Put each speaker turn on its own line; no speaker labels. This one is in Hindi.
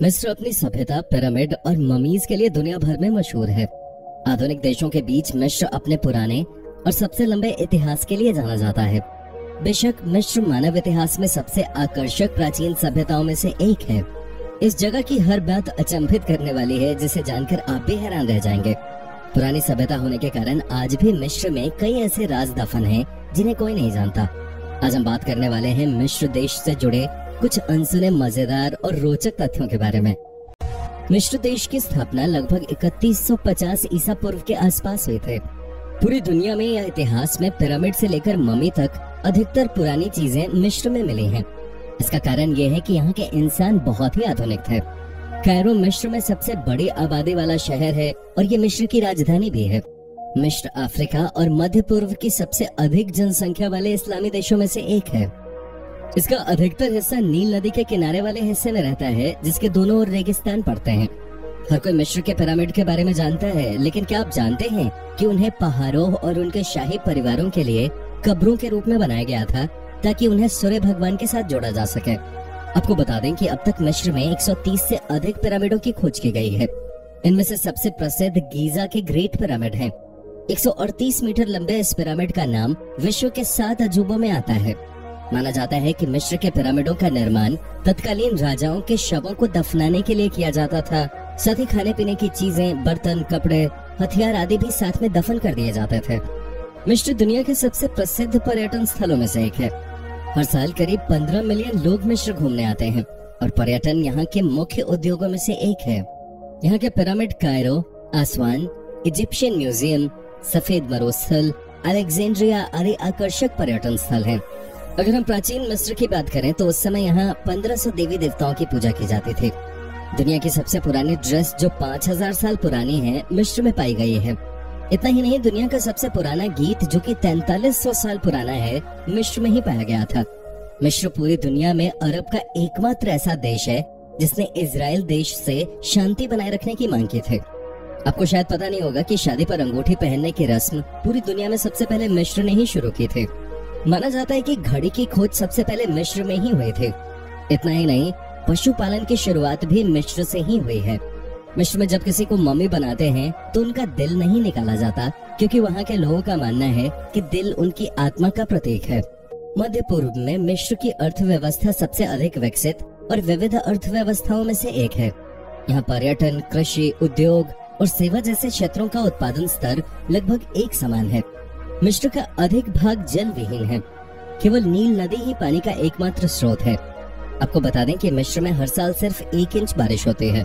मिस्र अपनी सभ्यता, पिरामिड और ममीज के लिए दुनिया भर में मशहूर है। आधुनिक देशों के बीच मिस्र अपने पुराने और सबसे लंबे इतिहास के लिए जाना जाता है। बेशक मिस्र मानव इतिहास में सबसे आकर्षक प्राचीन सभ्यताओं में से एक है। इस जगह की हर बात अचंभित करने वाली है, जिसे जानकर आप भी हैरान रह जाएंगे। पुरानी सभ्यता होने के कारण आज भी मिस्र में कई ऐसे राज दफन हैं जिन्हें कोई नहीं जानता। आज हम बात करने वाले हैं मिस्र देश से जुड़े कुछ अनसुने, मजेदार और रोचक तथ्यों के बारे में। मिस्र देश की स्थापना लगभग 3150 ईसा पूर्व के आसपास हुई थी। पूरी दुनिया में या इतिहास में पिरामिड से लेकर ममी तक अधिकतर पुरानी चीजें मिस्र में मिली हैं। इसका कारण यह है कि यहाँ के इंसान बहुत ही आधुनिक थे। कायरो मिस्र में सबसे बड़ी आबादी वाला शहर है और ये मिस्र की राजधानी भी है। मिस्र अफ्रीका और मध्य पूर्व की सबसे अधिक जनसंख्या वाले इस्लामी देशों में से एक है। इसका अधिकतर हिस्सा नील नदी के किनारे वाले हिस्से में रहता है, जिसके दोनों ओर रेगिस्तान पड़ते हैं। हर कोई मिस्र के पिरामिड के बारे में जानता है, लेकिन क्या आप जानते हैं कि उन्हें पहाड़ों और उनके शाही परिवारों के लिए कब्रों के रूप में बनाया गया था, ताकि उन्हें सूर्य भगवान के साथ जोड़ा जा सके। आपको बता दें कि अब तक मिस्र में 130 से अधिक पिरामिडों की खोज की गई है। इनमें से सबसे प्रसिद्ध गीजा के ग्रेट पिरामिड है। 138 मीटर लंबे इस पिरामिड का नाम विश्व के 7 अजूबों में आता है। माना जाता है कि मिस्र के पिरामिडों का निर्माण तत्कालीन राजाओं के शवों को दफनाने के लिए किया जाता था। साथ ही खाने पीने की चीजें, बर्तन, कपड़े, हथियार आदि भी साथ में दफन कर दिए जाते थे। मिस्र दुनिया के सबसे प्रसिद्ध पर्यटन स्थलों में से एक है। हर साल करीब 15 मिलियन लोग मिस्र घूमने आते हैं और पर्यटन यहाँ के मुख्य उद्योगों में से एक है। यहाँ के पिरामिड, कायरो, आसवान, इजिप्शियन म्यूजियम, सफेद मरुस्थल, अलेक्जेंड्रिया आदि आकर्षक पर्यटन स्थल हैं। अगर हम प्राचीन मिस्र की बात करें तो उस समय यहाँ 1500 देवी देवताओं की पूजा की जाती थी। दुनिया की सबसे पुरानी ड्रेस जो 5000 साल पुरानी है, मिस्र में पाई गई है। इतना ही नहीं, दुनिया का सबसे पुराना गीत जो कि 4300 साल पुराना है, मिस्र में ही पाया गया था। मिस्र पूरी दुनिया में अरब का एकमात्र ऐसा देश है जिसने इजराइल देश से शांति बनाए रखने की मांग की थी। आपको शायद पता नहीं होगा कि शादी पर अंगूठी पहनने की रस्म पूरी दुनिया में सबसे पहले मिस्र ने ही शुरू की थी। माना जाता है कि घड़ी की खोज सबसे पहले मिस्र में ही हुई थी। इतना ही नहीं, पशुपालन की शुरुआत भी मिस्र से ही हुई है। मिस्र में जब किसी को मम्मी बनाते हैं तो उनका दिल नहीं निकाला जाता, क्योंकि वहाँ के लोगों का मानना है कि दिल उनकी आत्मा का प्रतीक है। मध्य पूर्व में मिस्र की अर्थव्यवस्था सबसे अधिक विकसित और विविध अर्थव्यवस्थाओं में से एक है। यहाँ पर्यटन, कृषि, उद्योग और सेवा जैसे क्षेत्रों का उत्पादन स्तर लगभग एक समान है। मिस्र का अधिक भाग जल विहीन है। केवल नील नदी ही पानी का एकमात्र स्रोत है। आपको बता दें कि मिस्र में हर साल सिर्फ 1 इंच बारिश होती है।